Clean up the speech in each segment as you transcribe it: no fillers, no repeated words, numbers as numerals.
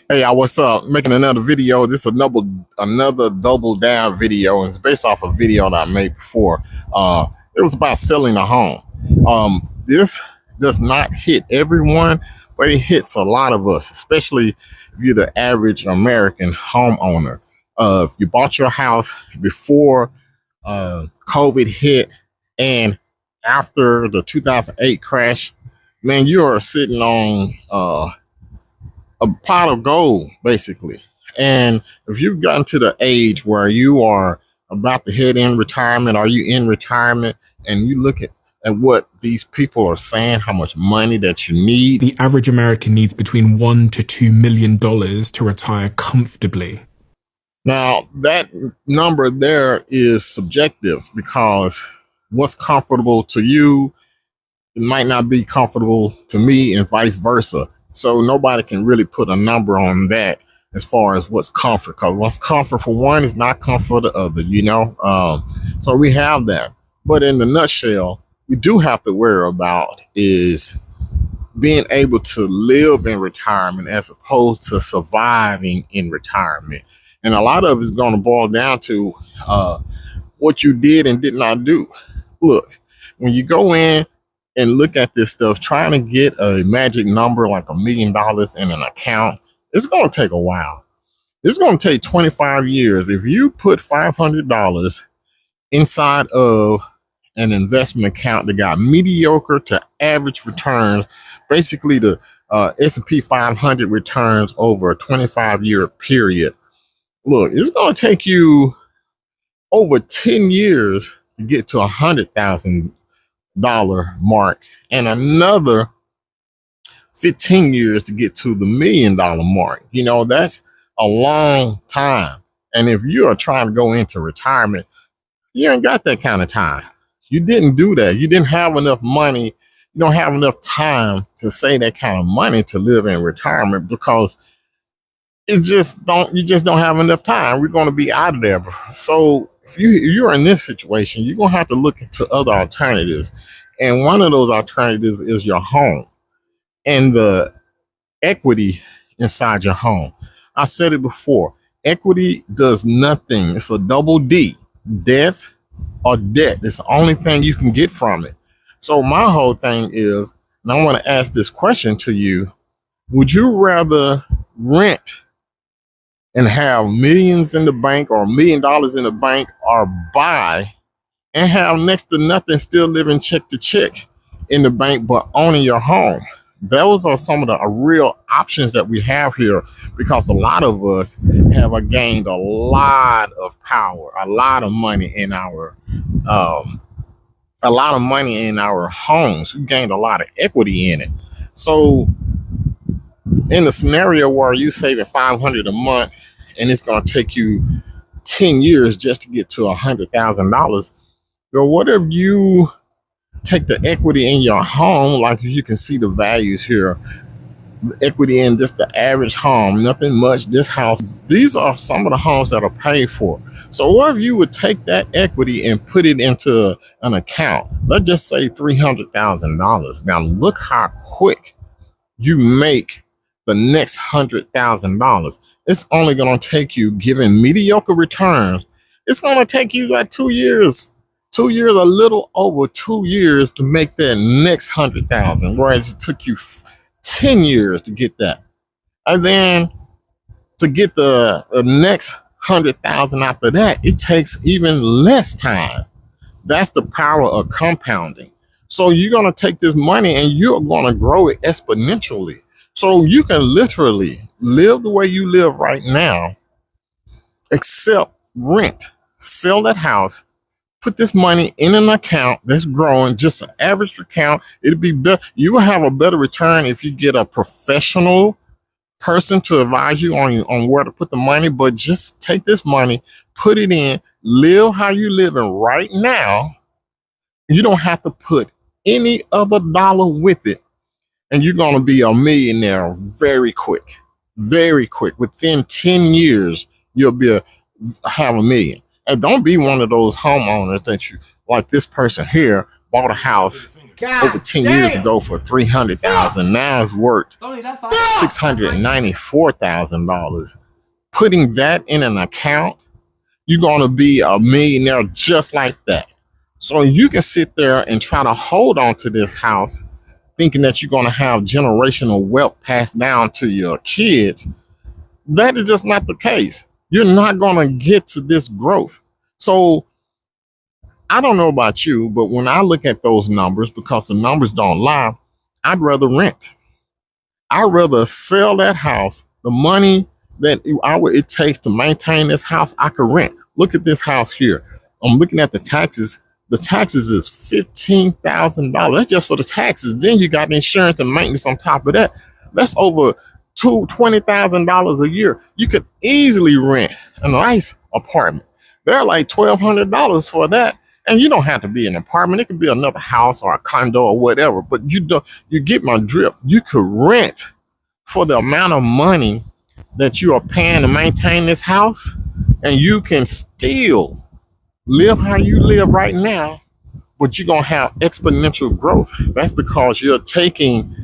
Hey, what's up? Making another video. This is another double down video, and it's based off a video that I made before. It was about selling a home. This does not hit everyone, but it hits a lot of us, especially if you're the average American homeowner. If you bought your house before COVID hit and after the 2008 crash, man, you are sitting on a pot of gold, basically. And if you've gotten to the age where you are about to head in retirement, are you in retirement, and you look at what these people are saying, how much money that you need. The average American needs between $1 to $2 million to retire comfortably. Now, that number there is subjective because what's comfortable to you, it might not be comfortable to me, and vice versa. So nobody can really put a number on that as far as what's comfort, because what's comfort for one is not comfort for the other, so we have that. But in the nutshell, we do have to worry about is being able to live in retirement as opposed to surviving in retirement. And a lot of it's going to boil down to what you did and did not do. Look, when you go in and look at this stuff, trying to get a magic number like $1 million in an account, it's going to take a while. It's going to take 25 years. If you put $500 inside of an investment account that got mediocre to average returns, basically the S&P 500 returns over a 25-year period, look, it's going to take you over 10 years to get to $100,000 mark, and another 15 years to get to the $1 million mark. That's a long time. And if you are trying to go into retirement, you ain't got that kind of time. You didn't do that. You didn't have enough money. You don't have enough time to save that kind of money to live in retirement, because you just don't have enough time. We're going to be out of there. So if you're in this situation, you're going to have to look into other alternatives. And one of those alternatives is your home and the equity inside your home. I said it before, equity does nothing. It's a double D, death or debt. It's the only thing you can get from it. So my whole thing is, and I want to ask this question to you, would you rather rent and have millions in the bank or $1 million in the bank, or buy and have next to nothing, still living check to check in the bank, but owning your home? Those are some of the real options that we have here, because a lot of us have gained a lot of power, a lot of money in our homes. We gained a lot of equity in it. So in the scenario where you saving $500 a month and it's going to take you 10 years just to get to $100,000, well, what if you take the equity in your home? Like, you can see the values here, the equity in just the average home, nothing much. This house, these are some of the homes that are paid for. So what if you would take that equity and put it into an account, let's just say $300,000. Now look how quick you make the next $100,000. It's only going to take you, given mediocre returns, it's going to take you like 2 years, a little over 2 years to make that next 100,000, whereas it took you 10 years to get that. And then to get the next 100,000 after that, it takes even less time. That's the power of compounding. So you're going to take this money and you're going to grow it exponentially. So you can literally live the way you live right now, except rent, sell that house, put this money in an account that's growing, just an average account. It'll be better. You will have a better return if you get a professional person to advise you on where to put the money. But just take this money, put it in, live how you're living right now. You don't have to put any other dollar with it, and you're going to be a millionaire very quick. Within 10 years, you'll have $1 million. And don't be one of those homeowners that you, like this person here, bought a house over 10 years ago for $300,000. Now it's worth $694,000. Putting that in an account, you're going to be a millionaire just like that. So you can sit there and try to hold on to this house thinking that you're going to have generational wealth passed down to your kids. That is just not the case. You're not going to get to this growth. So I don't know about you, but when I look at those numbers, because the numbers don't lie, I'd rather rent. I'd rather sell that house. The money that it takes to maintain this house, I could rent. Look at this house here. I'm looking at the taxes. The taxes is $15,000. That's just for the taxes. Then you got insurance and maintenance on top of that. That's over $20,000 a year. You could easily rent a nice apartment. They're like $1,200 for that. And you don't have to be an apartment. It could be another house or a condo or whatever. But you get my drift. You could rent for the amount of money that you are paying to maintain this house, and you can still live how you live right now, but you're going to have exponential growth. That's because you're taking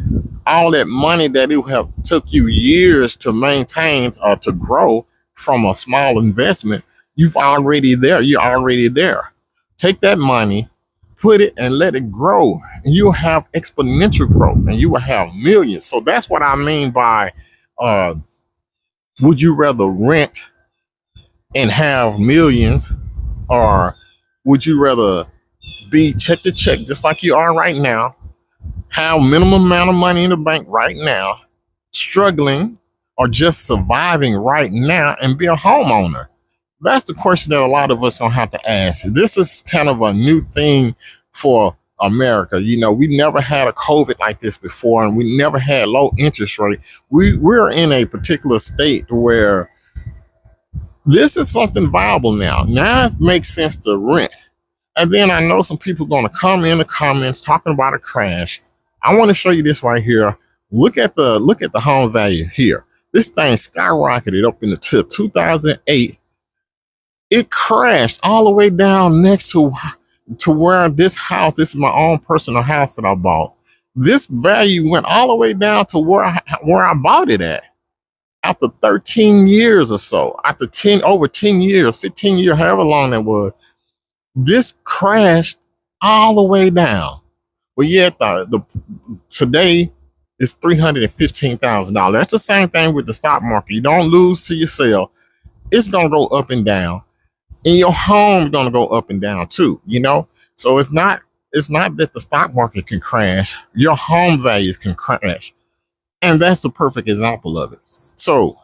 all that money that it have took you years to maintain or to grow from a small investment. You're already there. Take that money, put it and let it grow, and you'll have exponential growth, and you will have millions. So that's what I mean by, would you rather rent and have millions, or would you rather be check to check just like you are right now, have minimum amount of money in the bank right now, struggling or just surviving right now and be a homeowner? That's the question that a lot of us gonna have to ask. This is kind of a new thing for America. You know, we never had a COVID like this before, and we never had low interest rate. We're in a particular state where this is something viable now. Now it makes sense to rent. And then I know some people going to come in the comments talking about a crash. I want to show you this right here. Look at the home value here. This thing skyrocketed up into 2008. It crashed all the way down next to where this house, this is my own personal house that I bought. This value went all the way down to where I bought it at. After 13 years or so, after over 10 years, 15 years, however long that was, this crashed all the way down. But yet today is $315,000. That's the same thing with the stock market. You don't lose till you sell. It's gonna go up and down, and your home's gonna go up and down too. You know, so it's not that the stock market can crash. Your home values can crash. And that's the perfect example of it. So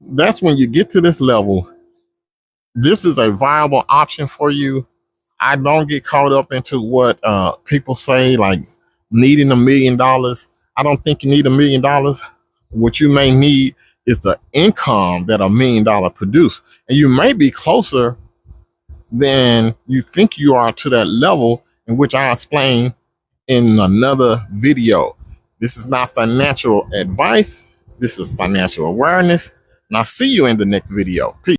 that's when you get to this level, this is a viable option for you. I don't get caught up into what people say, like needing $1 million. I don't think you need $1 million. What you may need is the income that $1 million produce. And you may be closer than you think you are to that level, in which I explain in another video. This is not financial advice. This is financial awareness. And I'll see you in the next video. Peace.